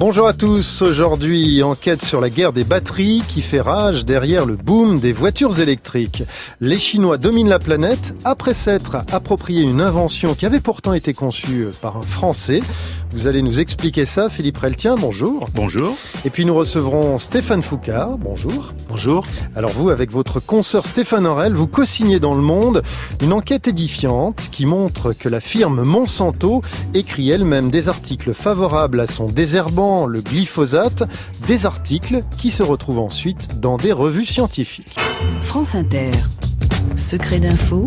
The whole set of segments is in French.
Bonjour à tous, aujourd'hui enquête sur la guerre des batteries qui fait rage derrière le boom des voitures électriques. Les Chinois dominent la planète après s'être approprié une invention qui avait pourtant été conçue par un Français. Vous allez nous expliquer ça, Philippe Reltien, bonjour. Bonjour. Et puis nous recevrons Stéphane Foucard, bonjour. Bonjour. Alors vous, avec votre consoeur Stéphane Aurel, vous co-signez dans Le Monde une enquête édifiante qui montre que la firme Monsanto écrit elle-même des articles favorables à son désherbant, le glyphosate, des articles qui se retrouvent ensuite dans des revues scientifiques. France Inter. Secret d'info,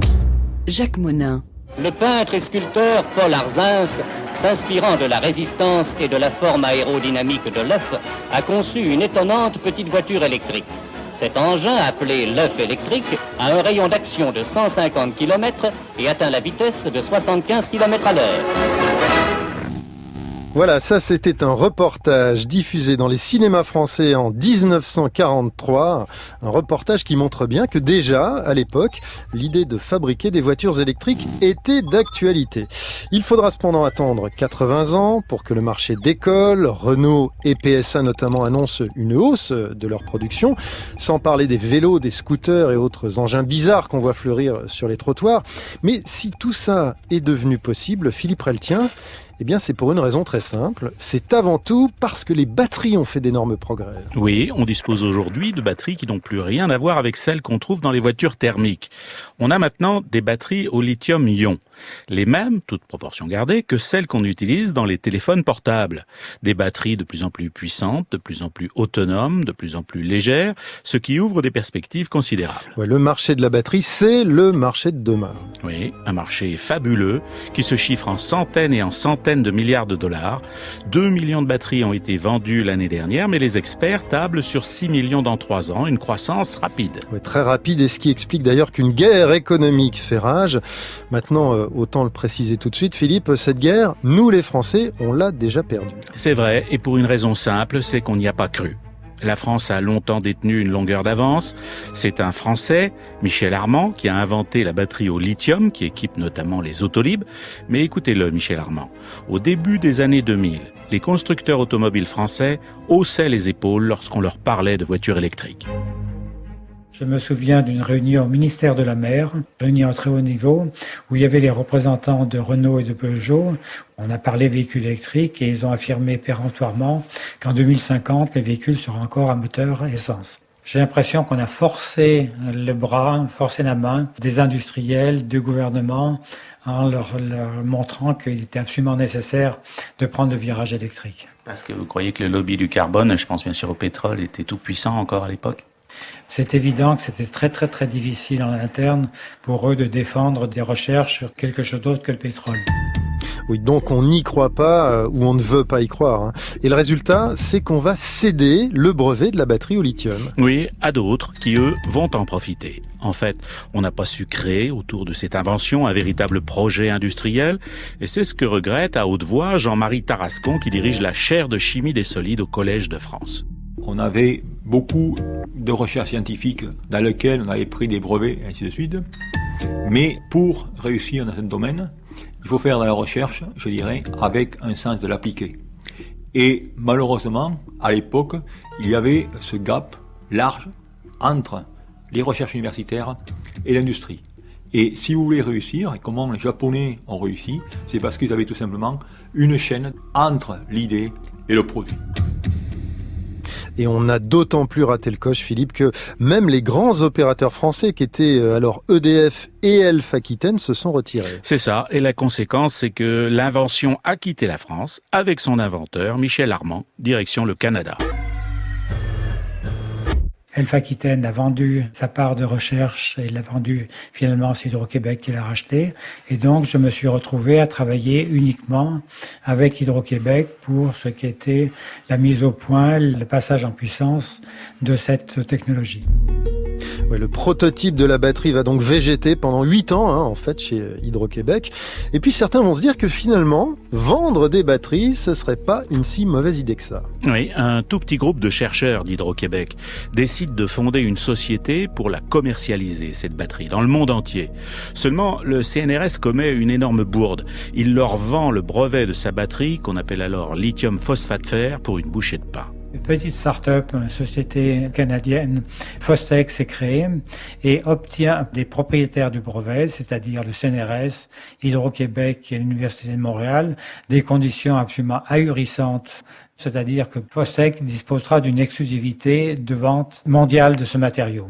Jacques Monin. Le peintre et sculpteur Paul Arzins, s'inspirant de la résistance et de la forme aérodynamique de l'œuf, a conçu une étonnante petite voiture électrique. Cet engin, appelé l'œuf électrique, a un rayon d'action de 150 km et atteint la vitesse de 75 km à l'heure. Voilà, ça c'était un reportage diffusé dans les cinémas français en 1943. Un reportage qui montre bien que déjà, à l'époque, l'idée de fabriquer des voitures électriques était d'actualité. Il faudra cependant attendre 80 ans pour que le marché décolle. Renault et PSA notamment annoncent une hausse de leur production, sans parler des vélos, des scooters et autres engins bizarres qu'on voit fleurir sur les trottoirs. Mais si tout ça est devenu possible, Philippe Reltien, eh bien, c'est pour une raison très simple. C'est avant tout parce que les batteries ont fait d'énormes progrès. Oui, on dispose aujourd'hui de batteries qui n'ont plus rien à voir avec celles qu'on trouve dans les voitures thermiques. On a maintenant des batteries au lithium-ion. Les mêmes, toutes proportions gardées, que celles qu'on utilise dans les téléphones portables. Des batteries de plus en plus puissantes, de plus en plus autonomes, de plus en plus légères, ce qui ouvre des perspectives considérables. Ouais, le marché de la batterie, c'est le marché de demain. Oui, un marché fabuleux qui se chiffre en centaines et en centaines de milliards de dollars. 2 millions de batteries ont été vendues l'année dernière, mais les experts tablent sur 6 millions dans 3 ans, une croissance rapide. Ouais, très rapide, et ce qui explique d'ailleurs qu'une guerre économique fait rage. Maintenant, autant le préciser tout de suite, Philippe, cette guerre, nous les Français, on l'a déjà perdue. C'est vrai, et pour une raison simple, c'est qu'on n'y a pas cru. La France a longtemps détenu une longueur d'avance. C'est un Français, Michel Armand, qui a inventé la batterie au lithium, qui équipe notamment les Autolib. Mais écoutez-le, Michel Armand. Au début des années 2000, les constructeurs automobiles français haussaient les épaules lorsqu'on leur parlait de voitures électriques. Je me souviens d'une réunion au ministère de la Mer, réunion à très haut niveau, où il y avait les représentants de Renault et de Peugeot. On a parlé véhicules électriques et ils ont affirmé péremptoirement qu'en 2050, les véhicules seront encore à moteur essence. J'ai l'impression qu'on a forcé le bras, forcé la main des industriels, du gouvernement, en leur montrant qu'il était absolument nécessaire de prendre le virage électrique. Parce que vous croyez que le lobby du carbone, je pense bien sûr au pétrole, était tout puissant encore à l'époque ? C'est évident que c'était très difficile en interne pour eux de défendre des recherches sur quelque chose d'autre que le pétrole. Oui, donc on n'y croit pas ou on ne veut pas y croire. Et le résultat, c'est qu'on va céder le brevet de la batterie au lithium. Oui, à d'autres qui, eux, vont en profiter. En fait, on n'a pas su créer autour de cette invention un véritable projet industriel. Et c'est ce que regrette à haute voix Jean-Marie Tarascon qui dirige la chaire de chimie des solides au Collège de France. On avait beaucoup de recherches scientifiques dans lesquelles on avait pris des brevets, et ainsi de suite. Mais pour réussir dans ce domaine, il faut faire de la recherche, je dirais, avec un sens de l'appliqué. Et malheureusement, à l'époque, il y avait ce gap large entre les recherches universitaires et l'industrie. Et si vous voulez réussir, et comment les Japonais ont réussi, c'est parce qu'ils avaient tout simplement une chaîne entre l'idée et le produit. Et on a d'autant plus raté le coche, Philippe, que même les grands opérateurs français qui étaient alors EDF et Elf Aquitaine se sont retirés. C'est ça, et la conséquence, c'est que l'invention a quitté la France avec son inventeur, Michel Armand, direction le Canada. Elf Aquitaine a vendu sa part de recherche et l'a vendu finalement à Hydro-Québec qui l'a racheté. Et donc, je me suis retrouvé à travailler uniquement avec Hydro-Québec pour ce qui était la mise au point, le passage en puissance de cette technologie. Ouais, le prototype de la batterie va donc végéter pendant 8 ans, en fait, chez Hydro-Québec. Et puis certains vont se dire que finalement, vendre des batteries, ce serait pas une si mauvaise idée que ça. Oui, un tout petit groupe de chercheurs d'Hydro-Québec décide de fonder une société pour la commercialiser, cette batterie, dans le monde entier. Seulement, le CNRS commet une énorme bourde. Il leur vend le brevet de sa batterie, qu'on appelle alors lithium phosphate fer, pour une bouchée de pain. Une petite start-up, une société canadienne, Fostech, s'est créée et obtient des propriétaires du brevet, c'est-à-dire le CNRS, Hydro-Québec et l'Université de Montréal, des conditions absolument ahurissantes. C'est-à-dire que Fostech disposera d'une exclusivité de vente mondiale de ce matériau.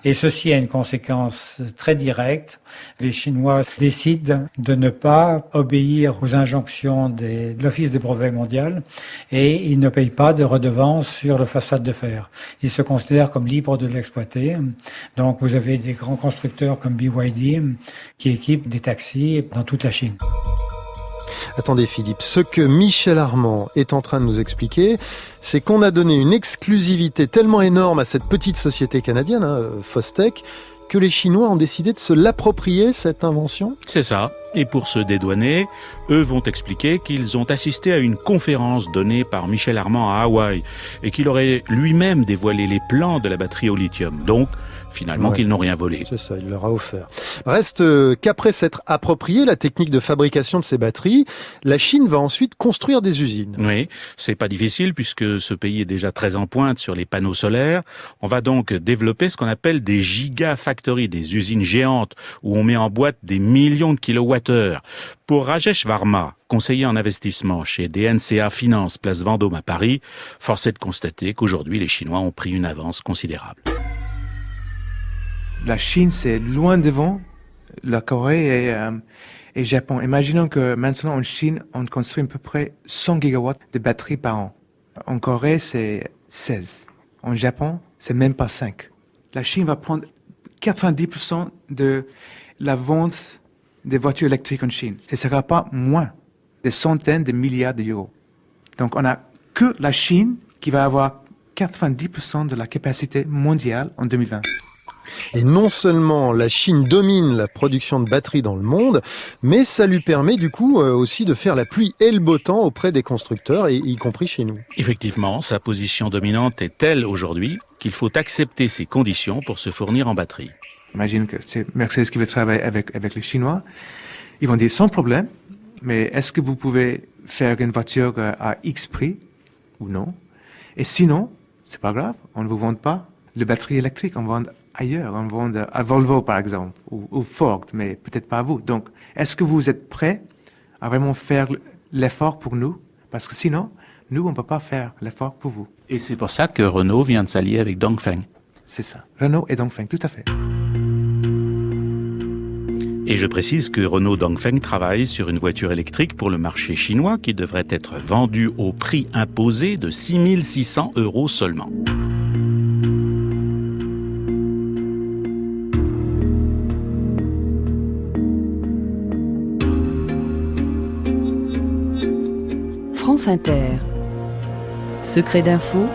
Et ceci a une conséquence très directe. Les Chinois décident de ne pas obéir aux injonctions de l'Office des brevets mondial et ils ne payent pas de redevance sur le phosphate de fer. Ils se considèrent comme libres de l'exploiter. Donc vous avez des grands constructeurs comme BYD qui équipent des taxis dans toute la Chine. Attendez Philippe, ce que Michel Armand est en train de nous expliquer, c'est qu'on a donné une exclusivité tellement énorme à cette petite société canadienne, Fostech, que les Chinois ont décidé de se l'approprier, cette invention ? C'est ça. Et pour se dédouaner, eux vont expliquer qu'ils ont assisté à une conférence donnée par Michel Armand à Hawaï et qu'il aurait lui-même dévoilé les plans de la batterie au lithium. Donc, finalement, qu'ils n'ont rien volé. C'est ça, il leur a offert. Reste qu'après s'être approprié la technique de fabrication de ces batteries, la Chine va ensuite construire des usines. Oui, c'est pas difficile puisque ce pays est déjà très en pointe sur les panneaux solaires. On va donc développer ce qu'on appelle des gigafactories, des usines géantes où on met en boîte des millions de kilowattheures. Pour Rajesh Varma, conseiller en investissement chez DNCA Finance, place Vendôme à Paris, force est de constater qu'aujourd'hui les Chinois ont pris une avance considérable. La Chine, c'est loin devant la Corée et Japon. Imaginons que maintenant en Chine, on construit à peu près 100 gigawatts de batteries par an. En Corée, c'est 16. En Japon, c'est même pas 5. La Chine va prendre 90% de la vente des voitures électriques en Chine. Ce ne sera pas moins des centaines de milliards d'euros. Donc on n'a que la Chine qui va avoir 90% de la capacité mondiale en 2020. Et non seulement la Chine domine la production de batteries dans le monde, mais ça lui permet du coup aussi de faire la pluie et le beau temps auprès des constructeurs, et y compris chez nous. Effectivement, sa position dominante est telle aujourd'hui qu'il faut accepter ces conditions pour se fournir en batterie. Imagine que c'est Mercedes qui veut travailler avec les Chinois. Ils vont dire sans problème, mais est-ce que vous pouvez faire une voiture à X prix ou non? Et sinon, c'est pas grave, on ne vous vend pas de batterie électrique, on vend ailleurs, on vend à Volvo par exemple, ou Ford, mais peut-être pas à vous. Donc, est-ce que vous êtes prêts à vraiment faire l'effort pour nous? Parce que sinon, nous, on ne peut pas faire l'effort pour vous. Et c'est pour ça que Renault vient de s'allier avec Dongfeng. C'est ça, Renault et Dongfeng, tout à fait. Et je précise que Renault Dongfeng travaille sur une voiture électrique pour le marché chinois qui devrait être vendue au prix imposé de 6 600 € seulement. France Inter. Secret d'info.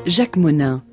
Jacques Monin.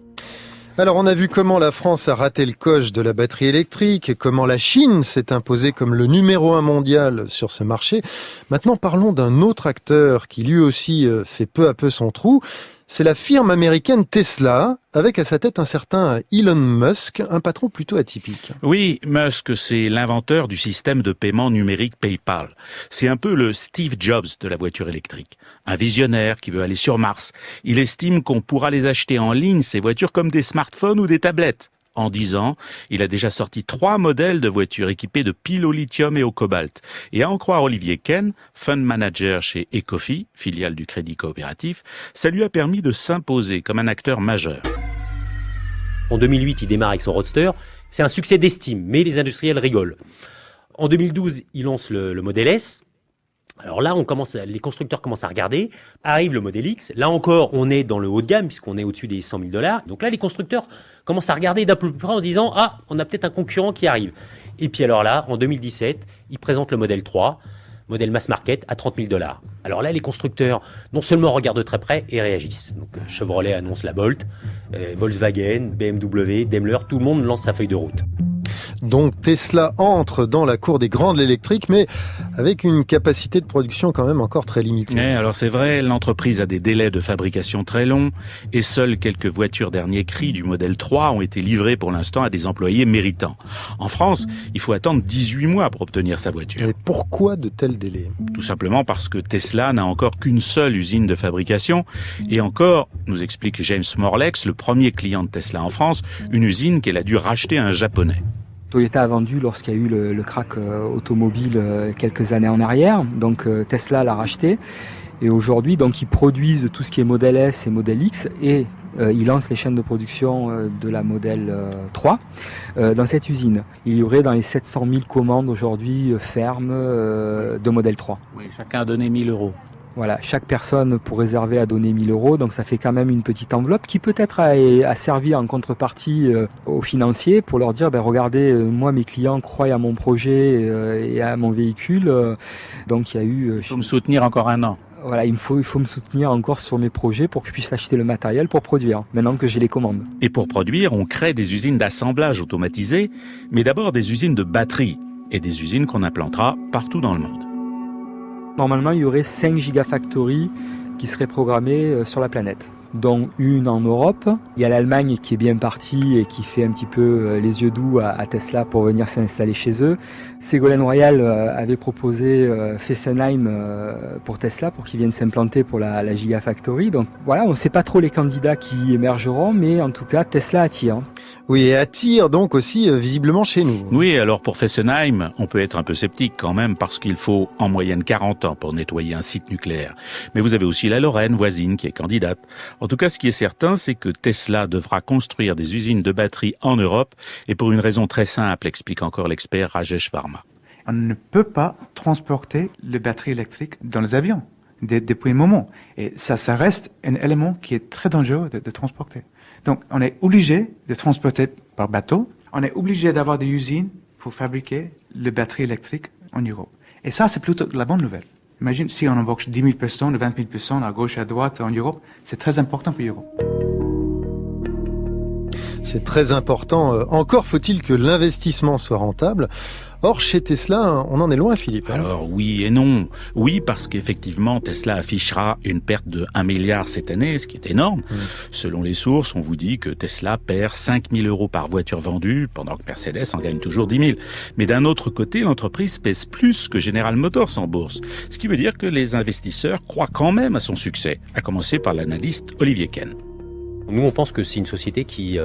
Alors on a vu comment la France a raté le coche de la batterie électrique, comment la Chine s'est imposée comme le numéro 1 mondial sur ce marché. Maintenant parlons d'un autre acteur qui lui aussi fait peu à peu son trou. C'est la firme américaine Tesla, avec à sa tête un certain Elon Musk, un patron plutôt atypique. Oui, Musk, c'est l'inventeur du système de paiement numérique PayPal. C'est un peu le Steve Jobs de la voiture électrique. Un visionnaire qui veut aller sur Mars. Il estime qu'on pourra les acheter en ligne, ces voitures, comme des smartphones ou des tablettes. En 10 ans, il a déjà sorti 3 modèles de voitures équipées de piles au lithium et au cobalt. Et à en croire Olivier Ken, fund manager chez Ecofi, filiale du Crédit Coopératif, ça lui a permis de s'imposer comme un acteur majeur. En 2008, il démarre avec son Roadster. C'est un succès d'estime, mais les industriels rigolent. En 2012, il lance le modèle S. Alors là, les constructeurs commencent à regarder. Arrive le modèle X. Là encore, on est dans le haut de gamme puisqu'on est au-dessus des 100 000 $. Donc là, les constructeurs commencent à regarder d'un peu plus près en disant « Ah, on a peut-être un concurrent qui arrive ». Et puis alors là, en 2017, ils présentent le modèle 3. modèle mass market à $30 000. Alors là, les constructeurs, non seulement regardent de très près et réagissent. Donc Chevrolet annonce la Bolt, Volkswagen, BMW, Daimler, tout le monde lance sa feuille de route. Donc Tesla entre dans la cour des grands de l'électrique, mais avec une capacité de production quand même encore très limitée. Alors c'est vrai, l'entreprise a des délais de fabrication très longs et seules quelques voitures dernier cri du modèle 3 ont été livrées pour l'instant à des employés méritants. En France, il faut attendre 18 mois pour obtenir sa voiture. Et pourquoi de tels délais ? Tout simplement parce que Tesla n'a encore qu'une seule usine de fabrication et encore, nous explique James Morlex, le premier client de Tesla en France, une usine qu'elle a dû racheter à un Japonais. Toyota a vendu lorsqu'il y a eu le krach automobile quelques années en arrière. Donc Tesla l'a racheté. Et aujourd'hui, donc ils produisent tout ce qui est modèle S et modèle X et ils lancent les chaînes de production de la modèle 3 dans cette usine. Il y aurait dans les 700 000 commandes aujourd'hui fermes de modèle 3. Oui, chacun a donné 1 000 €. Voilà, chaque personne pour réserver a donné 1 000 €, donc ça fait quand même une petite enveloppe qui peut-être a servi en contrepartie aux financiers pour leur dire, regardez, moi mes clients croient à mon projet et à mon véhicule, donc il y a eu... Il faut me soutenir encore 1 an. Voilà, il faut me soutenir encore sur mes projets pour que je puisse acheter le matériel pour produire, maintenant que j'ai les commandes. Et pour produire, on crée des usines d'assemblage automatisées, mais d'abord des usines de batteries et des usines qu'on implantera partout dans le monde. Normalement, il y aurait 5 gigafactories qui seraient programmées sur la planète, dont une en Europe. Il y a l'Allemagne qui est bien partie et qui fait un petit peu les yeux doux à Tesla pour venir s'installer chez eux. Ségolène Royal avait proposé Fessenheim pour Tesla pour qu'ils viennent s'implanter pour la Gigafactory. Donc voilà, on ne sait pas trop les candidats qui émergeront, mais en tout cas, Tesla attire. Oui, et attire donc aussi visiblement chez nous. Oui, alors pour Fessenheim, on peut être un peu sceptique quand même parce qu'il faut en moyenne 40 ans pour nettoyer un site nucléaire. Mais vous avez aussi la Lorraine voisine qui est candidate. En tout cas, ce qui est certain, c'est que Tesla devra construire des usines de batteries en Europe et pour une raison très simple, explique encore l'expert Rajesh Varma. On ne peut pas transporter les batteries électriques dans les avions depuis un moment. Et ça reste un élément qui est très dangereux de transporter. Donc, on est obligé de transporter par bateau. On est obligé d'avoir des usines pour fabriquer les batteries électriques en Europe. Et ça, c'est plutôt la bonne nouvelle. Imagine si on embauche 10 000 personnes, 20 000 personnes à gauche et à droite en Europe, c'est très important pour l'Europe. C'est très important. Encore faut-il que l'investissement soit rentable. Or, chez Tesla, on en est loin, Philippe. Alors oui et non. Oui, parce qu'effectivement, Tesla affichera une perte de 1 milliard cette année, ce qui est énorme. Selon les sources, on vous dit que Tesla perd 5 000 € par voiture vendue, pendant que Mercedes en gagne toujours 10 000. Mais d'un autre côté, l'entreprise pèse plus que General Motors en bourse. Ce qui veut dire que les investisseurs croient quand même à son succès, à commencer par l'analyste Olivier Ken. Nous, on pense que c'est une société qui,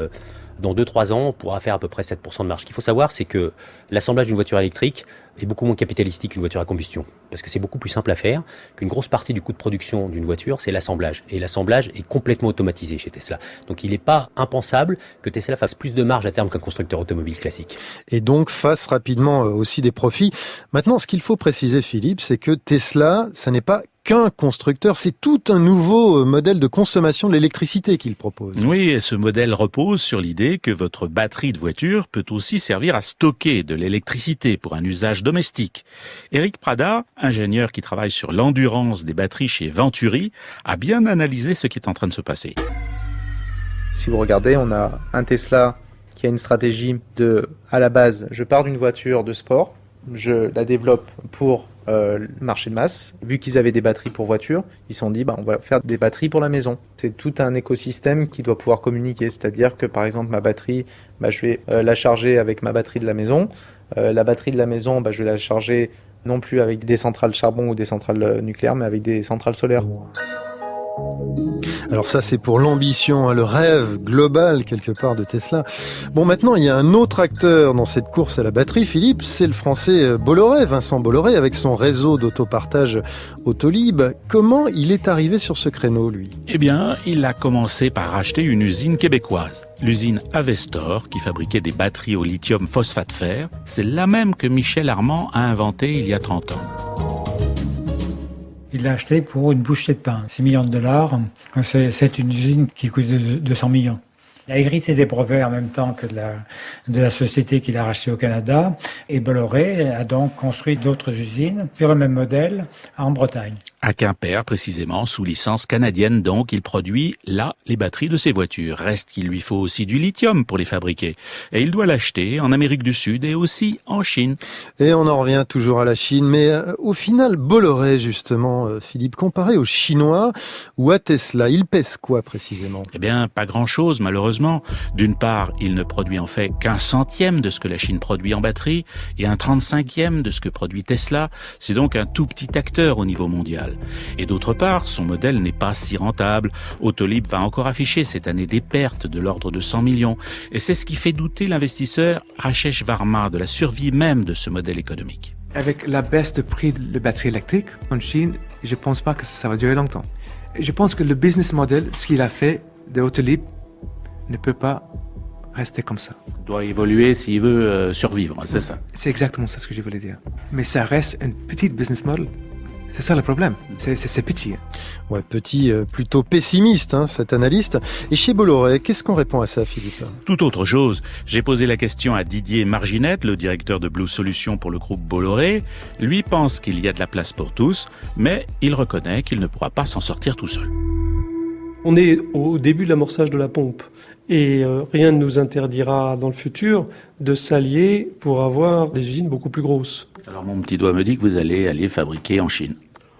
dans 2-3 ans, pourra faire à peu près 7% de marge. Ce qu'il faut savoir, c'est que l'assemblage d'une voiture électrique est beaucoup moins capitalistique qu'une voiture à combustion. Parce que c'est beaucoup plus simple à faire, qu'une grosse partie du coût de production d'une voiture, c'est l'assemblage. Et l'assemblage est complètement automatisé chez Tesla. Donc il n'est pas impensable que Tesla fasse plus de marge à terme qu'un constructeur automobile classique. Et donc fasse rapidement aussi des profits. Maintenant, ce qu'il faut préciser, Philippe, c'est que Tesla, ça n'est pas qu'un constructeur, c'est tout un nouveau modèle de consommation de l'électricité qu'il propose. Oui, et ce modèle repose sur l'idée que votre batterie de voiture peut aussi servir à stocker de l'électricité pour un usage domestique. Éric Prada, ingénieur qui travaille sur l'endurance des batteries chez Venturi, a bien analysé ce qui est en train de se passer. Si vous regardez, on a un Tesla qui a une stratégie à la base, je pars d'une voiture de sport, je la développe pour le marché de masse. Vu qu'ils avaient des batteries pour voiture, ils se sont dit on va faire des batteries pour la maison. C'est tout un écosystème qui doit pouvoir communiquer, c'est-à-dire que par exemple ma batterie, je vais la charger avec ma batterie de la maison. La batterie de la maison, je vais la charger non plus avec des centrales charbon ou des centrales nucléaires, mais avec des centrales solaires. Alors ça, c'est pour l'ambition, le rêve global, quelque part, de Tesla. Bon, maintenant, il y a un autre acteur dans cette course à la batterie, Philippe, c'est le français Bolloré, Vincent Bolloré, avec son réseau d'autopartage Autolib. Comment il est arrivé sur ce créneau, lui ? Eh bien, il a commencé par racheter une usine québécoise, l'usine Avestor, qui fabriquait des batteries au lithium phosphate fer. C'est la même que Michel Armand a inventée il y a 30 ans. Il l'a acheté pour une bouchée de pain, $6 millions. C'est une usine qui coûte 200 millions. Il a hérité des brevets en même temps que de la société qu'il a rachetée au Canada. Et Bolloré a donc construit d'autres usines sur le même modèle en Bretagne. À Quimper, précisément, sous licence canadienne donc, il produit là les batteries de ses voitures. Reste qu'il lui faut aussi du lithium pour les fabriquer. Et il doit l'acheter en Amérique du Sud et aussi en Chine. Et on en revient toujours à la Chine, mais au final, Bolloré, justement, Philippe, comparé aux Chinois ou à Tesla, il pèse quoi précisément? Eh bien, pas grand-chose, malheureusement. D'une part, il ne produit en fait qu'un centième de ce que la Chine produit en batterie et un 35e de ce que produit Tesla. C'est donc un tout petit acteur au niveau mondial. Et d'autre part, son modèle n'est pas si rentable. Autolib va encore afficher cette année des pertes de l'ordre de 100 millions. Et c'est ce qui fait douter l'investisseur Rajesh Varma de la survie même de ce modèle économique. Avec la baisse de prix de la batterie électrique en Chine, je ne pense pas que ça va durer longtemps. Je pense que le business model, ce qu'il a fait de Autolib, ne peut pas rester comme ça. Il doit évoluer s'il veut survivre, c'est ça. C'est exactement ça ce que je voulais dire. Mais ça reste un petit business model. C'est ça le problème, c'est petit. Ouais, petit, plutôt pessimiste, cet analyste. Et chez Bolloré, qu'est-ce qu'on répond à ça, Philippe? Tout autre chose. J'ai posé la question à Didier Marginette, le directeur de Blue Solutions pour le groupe Bolloré. Lui pense qu'il y a de la place pour tous, mais il reconnaît qu'il ne pourra pas s'en sortir tout seul. On est au début de l'amorçage de la pompe. Et rien ne nous interdira dans le futur de s'allier pour avoir des usines beaucoup plus grosses. Alors mon petit doigt me dit que vous allez aller fabriquer en Chine.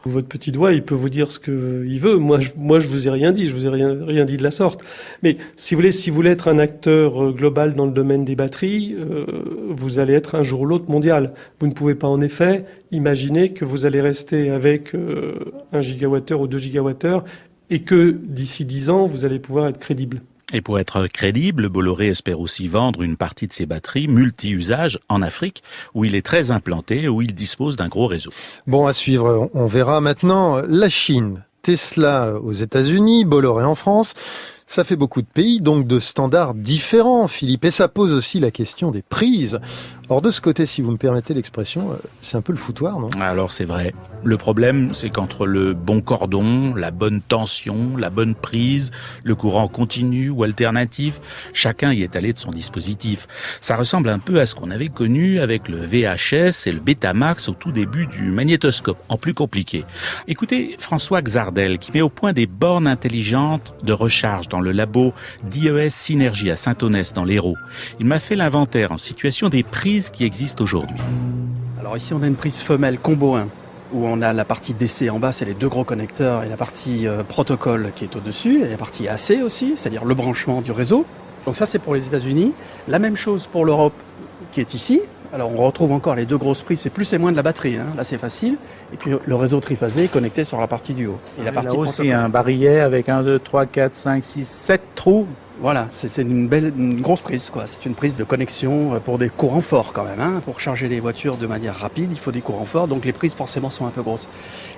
Votre petit doigt, il peut vous dire ce qu'il veut. Moi, je vous ai rien dit. Je vous ai rien dit de la sorte. Mais si vous voulez être un acteur global dans le domaine des batteries, vous allez être un jour ou l'autre mondial. Vous ne pouvez pas, en effet, imaginer que vous allez rester avec 1 gigawattheure ou 2 gigawattheures et que d'ici 10 ans, vous allez pouvoir être crédible. Et pour être crédible, Bolloré espère aussi vendre une partie de ses batteries multi-usages en Afrique, où il est très implanté et où il dispose d'un gros réseau. Bon, à suivre, on verra maintenant la Chine. Tesla aux États-Unis, Bolloré en France. Ça fait beaucoup de pays, donc de standards différents, Philippe. Et ça pose aussi la question des prises. Or, de ce côté, si vous me permettez l'expression, c'est un peu le foutoir, non? Alors, c'est vrai. Le problème, c'est qu'entre le bon cordon, la bonne tension, la bonne prise, le courant continu ou alternatif, chacun y est allé de son dispositif. Ça ressemble un peu à ce qu'on avait connu avec le VHS et le Betamax au tout début du magnétoscope, en plus compliqué. Écoutez François Xardel, qui met au point des bornes intelligentes de recharge dans le labo d'IES Synergie à Saint-Onès dans l'Hérault. Il m'a fait l'inventaire en situation des prises qui existent aujourd'hui. Alors ici on a une prise femelle combo 1 où on a la partie DC en bas, c'est les deux gros connecteurs, et la partie protocole qui est au-dessus, et la partie AC aussi, c'est-à-dire le branchement du réseau. Donc ça c'est pour les États-Unis. La même chose pour l'Europe qui est ici. Alors on retrouve encore les deux grosses prises, c'est plus et moins de la batterie, là c'est facile. Et puis le réseau triphasé est connecté sur la partie du haut. Et la partie là aussi un barillet avec 1, 2, 3, 4, 5, 6, 7 trous. Voilà, c'est une grosse prise, quoi. C'est une prise de connexion pour des courants forts quand même. Pour charger les voitures de manière rapide, il faut des courants forts, donc les prises forcément sont un peu grosses.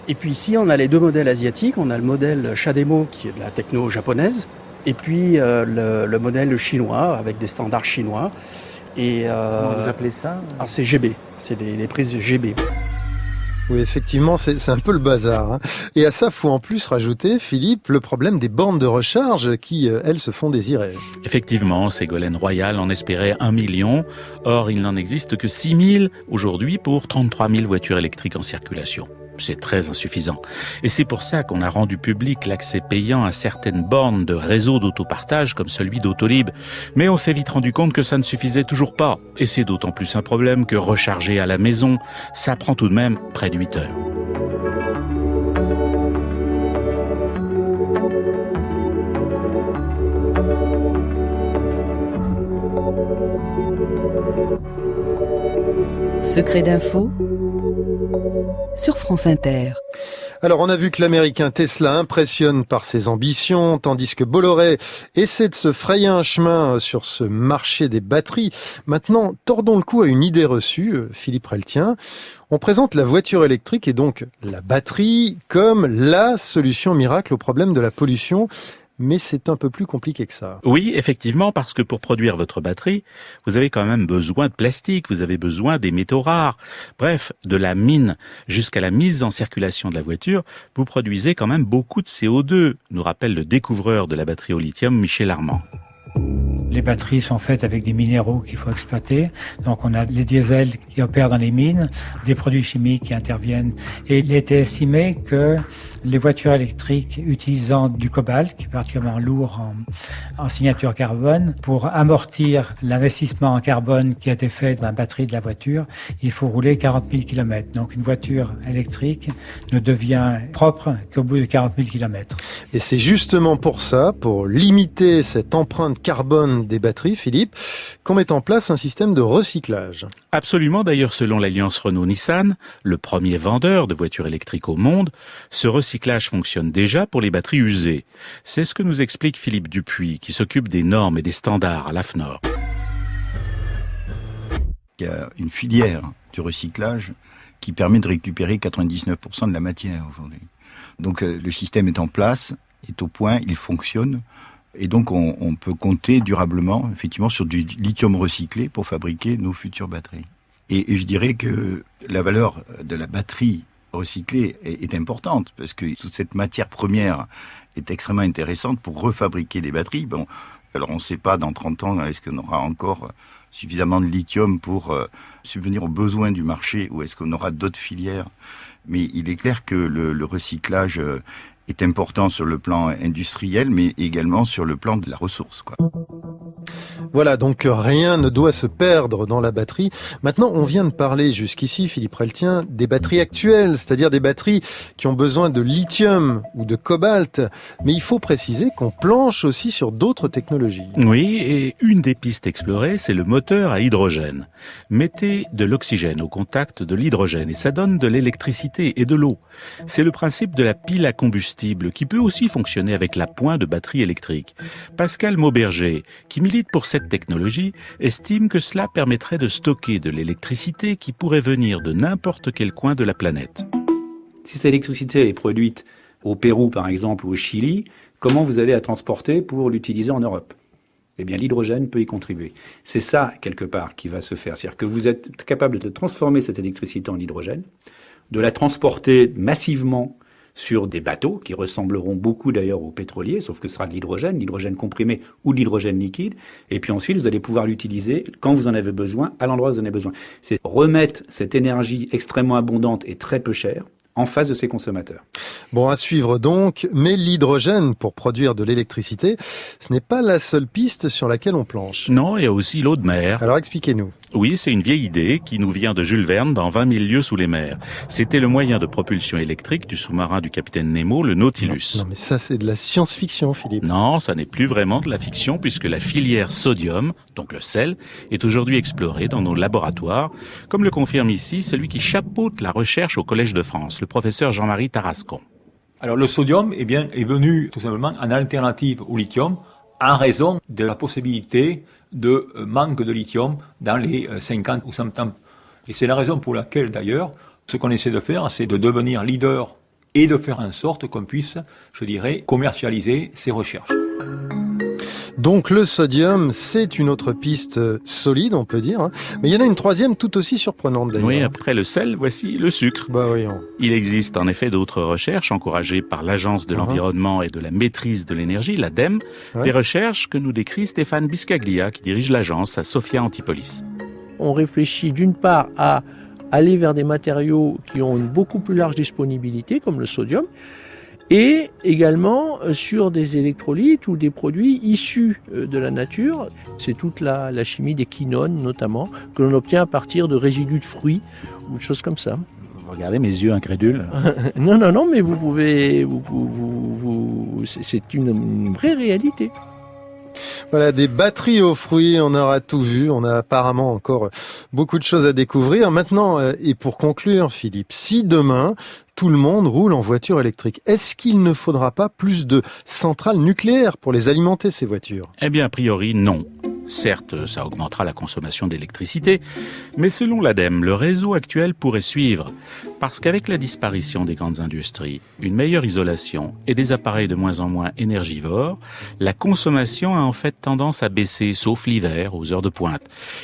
Et puis ici, on a les deux modèles asiatiques. On a le modèle Shademo qui est de la techno japonaise, et puis le modèle chinois avec des standards chinois. Et comment vous appelez ça? Alors c'est GB, c'est des prises GB. Oui, effectivement, c'est un peu le bazar. Et à ça, faut en plus rajouter, Philippe, le problème des bornes de recharge qui, elles, se font désirer. Effectivement, Ségolène Royal en espérait 1 million. Or, il n'en existe que 6 000 aujourd'hui pour 33 000 voitures électriques en circulation. C'est très insuffisant. Et c'est pour ça qu'on a rendu public l'accès payant à certaines bornes de réseaux d'autopartage comme celui d'Autolib. Mais on s'est vite rendu compte que ça ne suffisait toujours pas. Et c'est d'autant plus un problème que recharger à la maison, ça prend tout de même près de 8 heures. Secret d'info sur France Inter. Alors, on a vu que l'américain Tesla impressionne par ses ambitions, tandis que Bolloré essaie de se frayer un chemin sur ce marché des batteries. Maintenant, tordons le cou à une idée reçue, Philippe Reltien. On présente la voiture électrique et donc la batterie comme la solution miracle au problème de la pollution. Mais c'est un peu plus compliqué que ça. Oui, effectivement, parce que pour produire votre batterie, vous avez quand même besoin de plastique, vous avez besoin des métaux rares. Bref, de la mine jusqu'à la mise en circulation de la voiture, vous produisez quand même beaucoup de CO2, nous rappelle le découvreur de la batterie au lithium, Michel Armand. Les batteries sont faites avec des minéraux qu'il faut exploiter. Donc on a les diesels qui opèrent dans les mines, des produits chimiques qui interviennent. Et il était estimé que les voitures électriques utilisant du cobalt, qui est particulièrement lourd en signature carbone, pour amortir l'investissement en carbone qui a été fait dans la batterie de la voiture, il faut rouler 40 000 km. Donc une voiture électrique ne devient propre qu'au bout de 40 000 km. Et c'est justement pour ça, pour limiter cette empreinte carbone des batteries, Philippe, qu'on met en place un système de recyclage. Absolument, d'ailleurs, selon l'alliance Renault-Nissan, le premier vendeur de voitures électriques au monde, ce recyclage fonctionne déjà pour les batteries usées. C'est ce que nous explique Philippe Dupuis, qui s'occupe des normes et des standards à l'AFNOR. Il y a une filière du recyclage qui permet de récupérer 99% de la matière aujourd'hui. Donc le système est en place, est au point, il fonctionne. Et donc on peut compter durablement, effectivement, sur du lithium recyclé pour fabriquer nos futures batteries. Et je dirais que la valeur de la batterie recyclée est importante, parce que toute cette matière première est extrêmement intéressante pour refabriquer des batteries. Bon, alors on ne sait pas dans 30 ans, est-ce qu'on aura encore suffisamment de lithium pour subvenir aux besoins du marché, ou est-ce qu'on aura d'autres filières? Mais il est clair que le recyclage est important sur le plan industriel, mais également sur le plan de la ressource, quoi. Voilà, donc rien ne doit se perdre dans la batterie. Maintenant, on vient de parler jusqu'ici, Philippe Reltien, des batteries actuelles, c'est-à-dire des batteries qui ont besoin de lithium ou de cobalt. Mais il faut préciser qu'on planche aussi sur d'autres technologies. Oui, et une des pistes explorées, c'est le moteur à hydrogène. Mettez de l'oxygène au contact de l'hydrogène et ça donne de l'électricité et de l'eau. C'est le principe de la pile à combustible qui peut aussi fonctionner avec l'appoint de batterie électrique. Pascal Mauberger, qui milite pour cette technologie, estime que cela permettrait de stocker de l'électricité qui pourrait venir de n'importe quel coin de la planète. Si cette électricité est produite au Pérou, par exemple, ou au Chili, comment vous allez la transporter pour l'utiliser en Europe ? Eh bien, l'hydrogène peut y contribuer. C'est ça, quelque part, qui va se faire. C'est-à-dire que vous êtes capable de transformer cette électricité en hydrogène, de la transporter massivement sur des bateaux qui ressembleront beaucoup d'ailleurs aux pétroliers, sauf que ce sera de l'hydrogène comprimé ou de l'hydrogène liquide. Et puis ensuite, vous allez pouvoir l'utiliser quand vous en avez besoin, à l'endroit où vous en avez besoin. C'est remettre cette énergie extrêmement abondante et très peu chère en face de ses consommateurs. Bon, à suivre donc, mais l'hydrogène pour produire de l'électricité, ce n'est pas la seule piste sur laquelle on planche. Non, il y a aussi l'eau de mer. Alors expliquez-nous. Oui, c'est une vieille idée qui nous vient de Jules Verne dans 20 000 lieues sous les mers. C'était le moyen de propulsion électrique du sous-marin du capitaine Nemo, le Nautilus. Non, mais ça c'est de la science-fiction, Philippe. Non, ça n'est plus vraiment de la fiction puisque la filière sodium, donc le sel, est aujourd'hui explorée dans nos laboratoires, comme le confirme ici celui qui chapeaute la recherche au Collège de France, le professeur Jean-Marie Tarascon. Alors le sodium est venu tout simplement en alternative au lithium en raison de la possibilité de manque de lithium dans les 50 ou 100 ans. Et c'est la raison pour laquelle d'ailleurs, ce qu'on essaie de faire, c'est de devenir leader et de faire en sorte qu'on puisse, je dirais, commercialiser ces recherches. Donc le sodium, c'est une autre piste solide, on peut dire. Hein. Mais il y en a une troisième tout aussi surprenante d'ailleurs. Oui, après le sel, voici le sucre. Bah oui. Il existe en effet d'autres recherches encouragées par l'Agence de l'environnement et de la maîtrise de l'énergie, l'ADEME, des recherches que nous décrit Stéphane Biscaglia, qui dirige l'agence à Sophia Antipolis. On réfléchit d'une part à aller vers des matériaux qui ont une beaucoup plus large disponibilité, comme le sodium, et également sur des électrolytes ou des produits issus de la nature. C'est toute la chimie des quinones notamment, que l'on obtient à partir de résidus de fruits ou de choses comme ça. Vous regardez mes yeux incrédules. Non, mais vous pouvez... c'est une vraie réalité. Voilà, des batteries aux fruits, on aura tout vu, on a apparemment encore beaucoup de choses à découvrir. Maintenant, et pour conclure, Philippe, si demain, tout le monde roule en voiture électrique, est-ce qu'il ne faudra pas plus de centrales nucléaires pour les alimenter, ces voitures ? Eh bien, a priori, non. Certes, ça augmentera la consommation d'électricité, mais selon l'ADEME, le réseau actuel pourrait suivre. Parce qu'avec la disparition des grandes industries, une meilleure isolation et des appareils de moins en moins énergivores, la consommation a en fait tendance à baisser, sauf l'hiver, aux heures de pointe.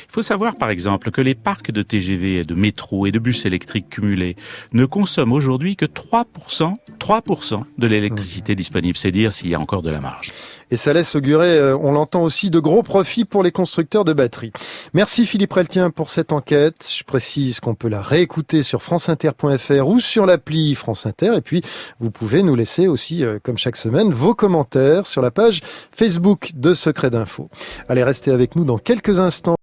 Il faut savoir par exemple que les parcs de TGV et de métro et de bus électriques cumulés ne consomment aujourd'hui que 3% de l'électricité disponible. C'est dire s'il y a encore de la marge. Et ça laisse augurer, on l'entend aussi, de gros profits pour les constructeurs de batteries. Merci Philippe Reltien pour cette enquête. Je précise qu'on peut la réécouter sur franceinter.fr ou sur l'appli France Inter. Et puis, vous pouvez nous laisser aussi, comme chaque semaine, vos commentaires sur la page Facebook de Secret d'Info. Allez, restez avec nous dans quelques instants.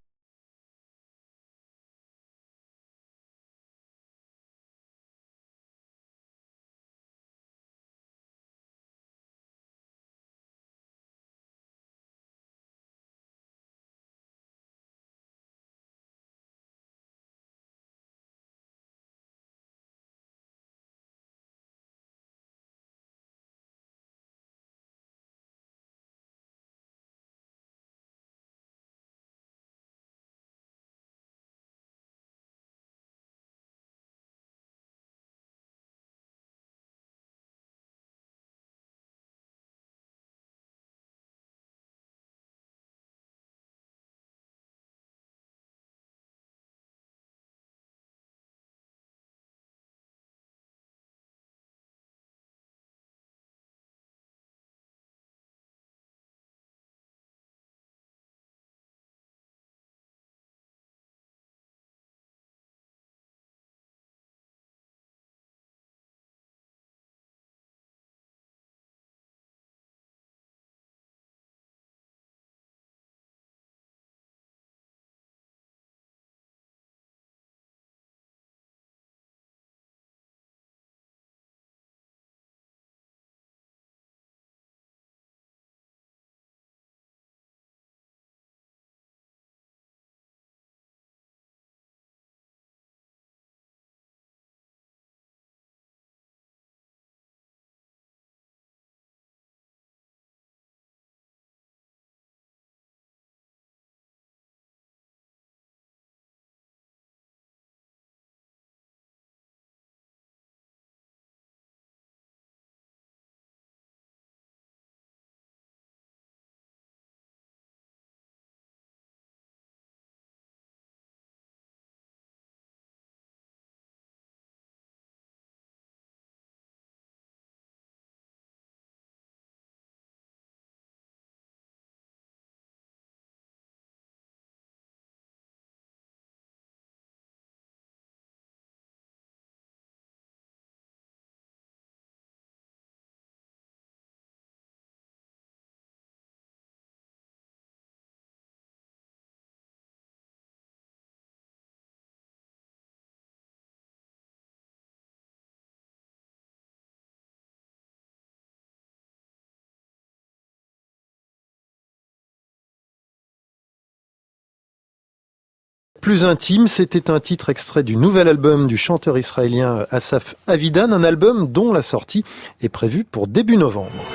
Plus intime, c'était un titre extrait du nouvel album du chanteur israélien Asaf Avidan, un album dont la sortie est prévue pour début novembre.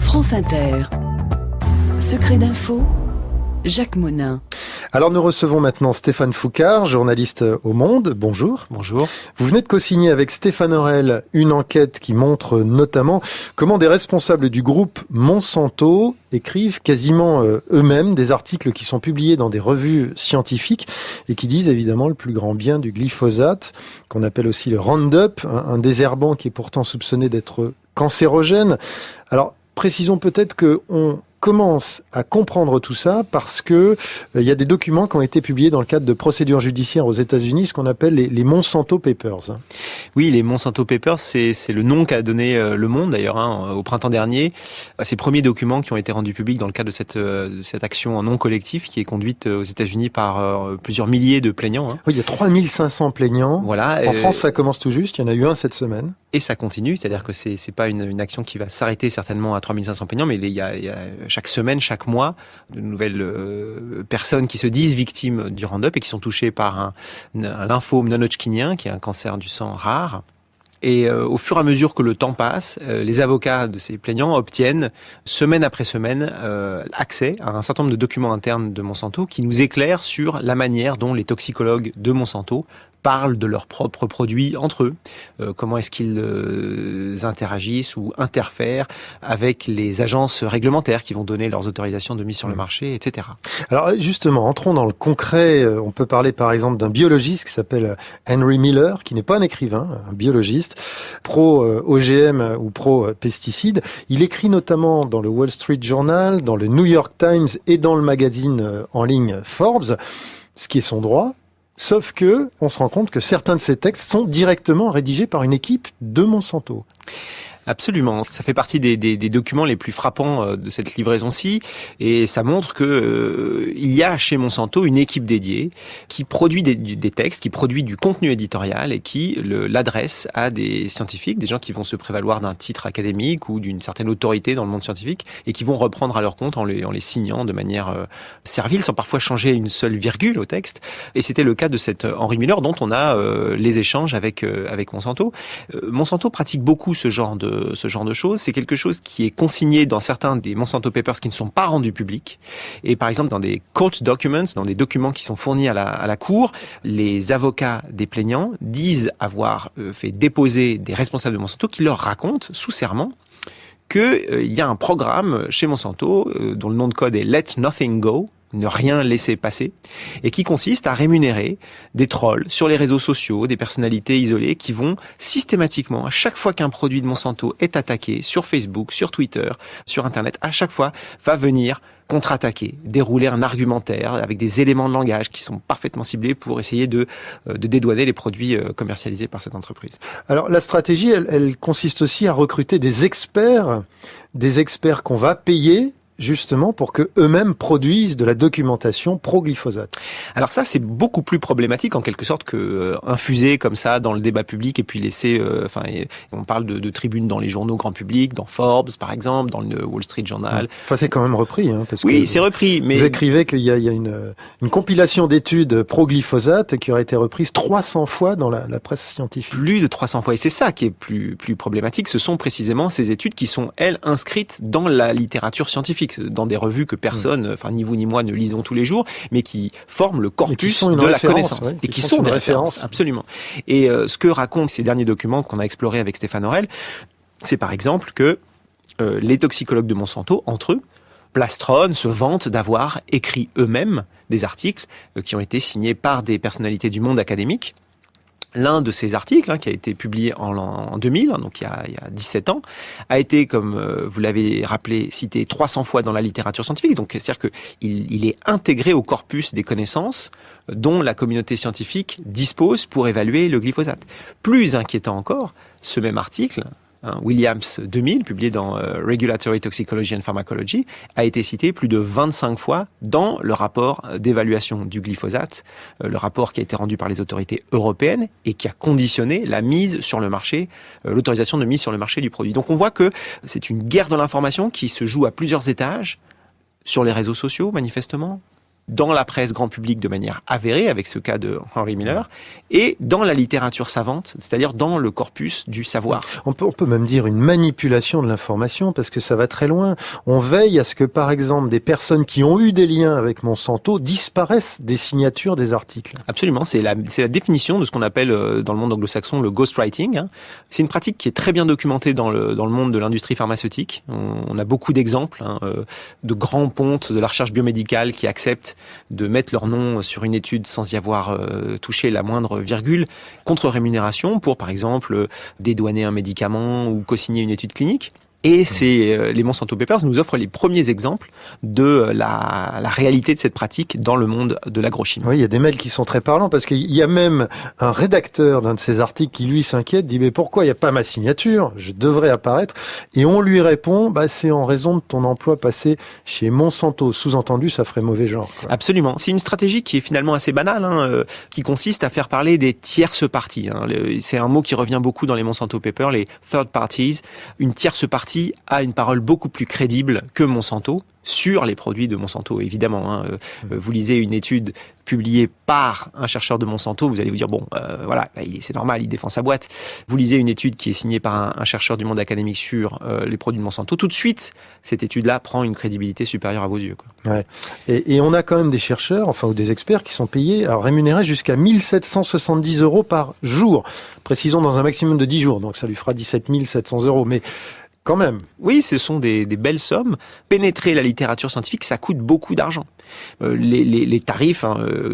France Inter. Secret d'info, Jacques Monin. Alors nous recevons maintenant Stéphane Foucard, journaliste au Monde. Bonjour. Bonjour. Vous venez de co-signer avec Stéphane Aurel une enquête qui montre notamment comment des responsables du groupe Monsanto écrivent quasiment eux-mêmes des articles qui sont publiés dans des revues scientifiques et qui disent évidemment le plus grand bien du glyphosate, qu'on appelle aussi le Roundup, un désherbant qui est pourtant soupçonné d'être cancérogène. Alors précisons peut-être qu'on commence à comprendre tout ça parce que il y a des documents qui ont été publiés dans le cadre de procédures judiciaires aux États-Unis, ce qu'on appelle les Monsanto Papers. Oui, les Monsanto Papers, c'est le nom qu'a donné Le Monde d'ailleurs au printemps dernier. Ces premiers documents qui ont été rendus publics dans le cadre de cette action en nom collectif qui est conduite aux États-Unis par plusieurs milliers de plaignants. Oui, il y a 3500 plaignants. Voilà. En France, ça commence tout juste. Il y en a eu un cette semaine. Et ça continue, c'est-à-dire que c'est pas une action qui va s'arrêter certainement à 3500 plaignants, mais il y a chaque semaine, chaque mois, de nouvelles personnes qui se disent victimes du Roundup et qui sont touchées par un lymphome non-hodgkinien, qui est un cancer du sang rare. Et au fur et à mesure que le temps passe, les avocats de ces plaignants obtiennent, semaine après semaine, accès à un certain nombre de documents internes de Monsanto qui nous éclairent sur la manière dont les toxicologues de Monsanto parlent de leurs propres produits entre eux, comment est-ce qu'ils interagissent ou interfèrent avec les agences réglementaires qui vont donner leurs autorisations de mise sur le marché, etc. Alors justement, entrons dans le concret. On peut parler par exemple d'un biologiste qui s'appelle Henry Miller, qui n'est pas un écrivain, un biologiste, pro-OGM ou pro-pesticides. Il écrit notamment dans le Wall Street Journal, dans le New York Times et dans le magazine en ligne Forbes, ce qui est son droit. Sauf que on se rend compte que certains de ces textes sont directement rédigés par une équipe de Monsanto. Absolument, ça fait partie des documents les plus frappants de cette livraison-ci, et ça montre que il y a chez Monsanto une équipe dédiée qui produit des textes, qui produit du contenu éditorial et qui l'adresse à des scientifiques, des gens qui vont se prévaloir d'un titre académique ou d'une certaine autorité dans le monde scientifique et qui vont reprendre à leur compte en les signant de manière servile, sans parfois changer une seule virgule au texte. Et c'était le cas de cet Henry Miller dont on a les échanges avec Monsanto. Monsanto pratique beaucoup ce genre de choses. C'est quelque chose qui est consigné dans certains des Monsanto Papers qui ne sont pas rendus publics. Et par exemple, dans des court documents, dans des documents qui sont fournis à la cour, les avocats des plaignants disent avoir fait déposer des responsables de Monsanto qui leur racontent sous serment qu'il y a un programme chez Monsanto dont le nom de code est Let Nothing Go, ne rien laisser passer, et qui consiste à rémunérer des trolls sur les réseaux sociaux, des personnalités isolées qui vont systématiquement, à chaque fois qu'un produit de Monsanto est attaqué, sur Facebook, sur Twitter, sur Internet, à chaque fois va venir contre-attaquer, dérouler un argumentaire avec des éléments de langage qui sont parfaitement ciblés pour essayer de dédouaner les produits commercialisés par cette entreprise. Alors la stratégie, elle consiste aussi à recruter des experts qu'on va payer justement pour que eux-mêmes produisent de la documentation pro-glyphosate. Alors ça, c'est beaucoup plus problématique en quelque sorte que infuser comme ça dans le débat public et puis laisser. On parle de tribunes dans les journaux grand public, dans Forbes par exemple, dans le Wall Street Journal. Enfin, c'est quand même repris, parce oui, que c'est repris. Mais vous écrivez qu'il y a une compilation d'études pro-glyphosate qui aurait été reprise 300 fois dans la presse scientifique. Plus de 300 fois, et c'est ça qui est plus problématique. Ce sont précisément ces études qui sont elles inscrites dans la littérature scientifique, dans des revues que personne, ni vous ni moi, ne lisons tous les jours, mais qui forment le corpus de la connaissance. Et qui sont des références, absolument. Et ce que racontent ces derniers documents qu'on a explorés avec Stéphane Aurel, c'est par exemple que les toxicologues de Monsanto, entre eux, plastronnent, se vantent d'avoir écrit eux-mêmes des articles qui ont été signés par des personnalités du monde académique. L'un de ces articles, qui a été publié en 2000, donc il y a 17 ans, a été, comme vous l'avez rappelé, cité 300 fois dans la littérature scientifique. Donc c'est-à-dire qu'il est intégré au corpus des connaissances dont la communauté scientifique dispose pour évaluer le glyphosate. Plus inquiétant encore, ce même article, Williams 2000, publié dans Regulatory Toxicology and Pharmacology, a été cité plus de 25 fois dans le rapport d'évaluation du glyphosate, le rapport qui a été rendu par les autorités européennes et qui a conditionné la mise sur le marché, l'autorisation de mise sur le marché du produit. Donc on voit que c'est une guerre de l'information qui se joue à plusieurs étages, sur les réseaux sociaux manifestement, dans la presse grand public de manière avérée, avec ce cas de Henry Miller, et dans la littérature savante, c'est-à-dire dans le corpus du savoir. On peut même dire une manipulation de l'information, parce que ça va très loin. On veille à ce que, par exemple, des personnes qui ont eu des liens avec Monsanto disparaissent des signatures des articles. Absolument, c'est la définition de ce qu'on appelle dans le monde anglo-saxon le ghostwriting. C'est une pratique qui est très bien documentée dans le monde de l'industrie pharmaceutique. On a beaucoup d'exemples de grands pontes de la recherche biomédicale qui acceptent de mettre leur nom sur une étude sans y avoir touché la moindre virgule, contre rémunération pour, par exemple, dédouaner un médicament ou co-signer une étude clinique. Et les Monsanto Papers nous offrent les premiers exemples de la réalité de cette pratique dans le monde de l'agrochimie. Oui, il y a des mails qui sont très parlants, parce qu'il y a même un rédacteur d'un de ces articles qui, lui, s'inquiète, dit « Mais pourquoi il n'y a pas ma signature? Je devrais apparaître. » Et on lui répond « C'est en raison de ton emploi passé chez Monsanto. » Sous-entendu, ça ferait mauvais genre. Absolument. C'est une stratégie qui est finalement assez banale, qui consiste à faire parler des tierces parties. C'est un mot qui revient beaucoup dans les Monsanto Papers, les third parties, une tierce partie Darty a une parole beaucoup plus crédible que Monsanto sur les produits de Monsanto, évidemment. Vous lisez une étude publiée par un chercheur de Monsanto, vous allez vous dire, voilà, c'est normal, il défend sa boîte. Vous lisez une étude qui est signée par un chercheur du monde académique sur les produits de Monsanto, tout de suite, cette étude-là prend une crédibilité supérieure à vos yeux, quoi. Ouais. Et on a quand même des chercheurs, ou des experts qui sont payés, rémunérés jusqu'à 1770 € par jour. Précisons dans un maximum de 10 jours, donc ça lui fera 17 700 €. Mais quand même. Oui, ce sont des belles sommes. Pénétrer la littérature scientifique, ça coûte beaucoup d'argent. Les tarifs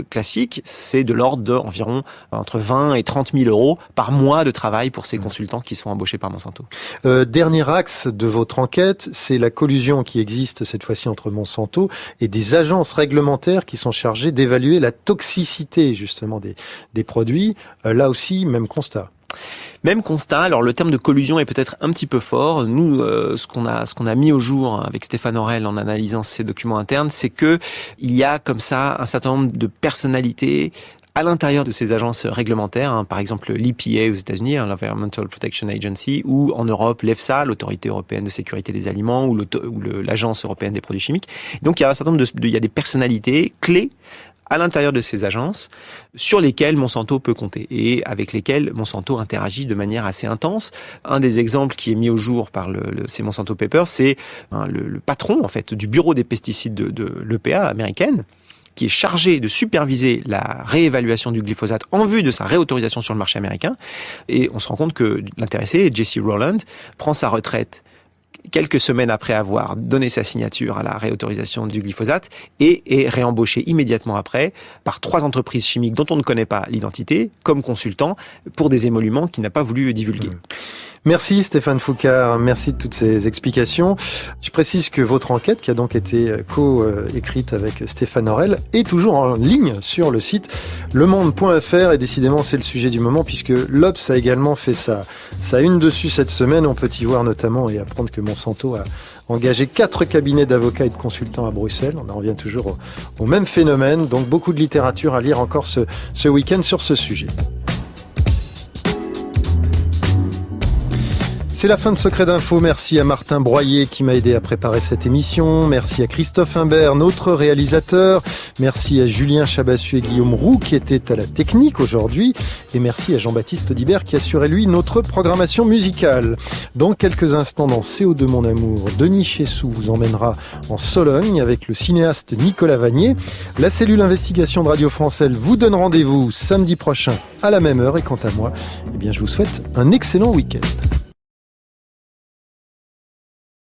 classiques, c'est de l'ordre d'environ entre 20 et 30 000 € par mois de travail pour ces consultants qui sont embauchés par Monsanto. Dernier axe de votre enquête, c'est la collusion qui existe cette fois-ci entre Monsanto et des agences réglementaires qui sont chargées d'évaluer la toxicité justement des produits. Là aussi, même constat. Même constat. Alors le terme de collusion est peut-être un petit peu fort. Nous, ce qu'on a mis au jour avec Stéphane Aurel en analysant ces documents internes, c'est que il y a comme ça un certain nombre de personnalités à l'intérieur de ces agences réglementaires, par exemple l'EPA aux États-Unis, l'Environmental Protection Agency, ou en Europe l'EFSA, l'Autorité européenne de sécurité des aliments, ou l'Agence européenne des produits chimiques. Donc il y a un certain nombre il y a des personnalités clés à l'intérieur de ces agences sur lesquelles Monsanto peut compter et avec lesquelles Monsanto interagit de manière assez intense. Un des exemples qui est mis au jour par ces Monsanto Papers, c'est le patron en fait du bureau des pesticides de l'EPA américaine, qui est chargé de superviser la réévaluation du glyphosate en vue de sa réautorisation sur le marché américain. Et on se rend compte que l'intéressé, Jesse Rowland, prend sa retraite quelques semaines après avoir donné sa signature à la réautorisation du glyphosate et est réembauché immédiatement après par 3 entreprises chimiques dont on ne connaît pas l'identité comme consultant pour des émoluments qu'il n'a pas voulu divulguer. Merci Stéphane Foucart, merci de toutes ces explications. Je précise que votre enquête, qui a donc été co-écrite avec Stéphane Aurel, est toujours en ligne sur le site lemonde.fr et décidément c'est le sujet du moment puisque l'Obs a également fait sa une dessus cette semaine. On peut y voir notamment et apprendre que Monsanto a engagé 4 cabinets d'avocats et de consultants à Bruxelles. On en revient toujours au même phénomène. Donc beaucoup de littérature à lire encore ce week-end sur ce sujet. C'est la fin de Secret d'Info. Merci à Martin Broyer qui m'a aidé à préparer cette émission. Merci à Christophe Imbert, notre réalisateur. Merci à Julien Chabassu et Guillaume Roux qui étaient à la technique aujourd'hui. Et merci à Jean-Baptiste Audibert qui assurait lui notre programmation musicale. Dans quelques instants dans CO2 Mon Amour, Denis Chessou vous emmènera en Sologne avec le cinéaste Nicolas Vanier. La cellule investigation de Radio France vous donne rendez-vous samedi prochain à la même heure. Et quant à moi, je vous souhaite un excellent week-end.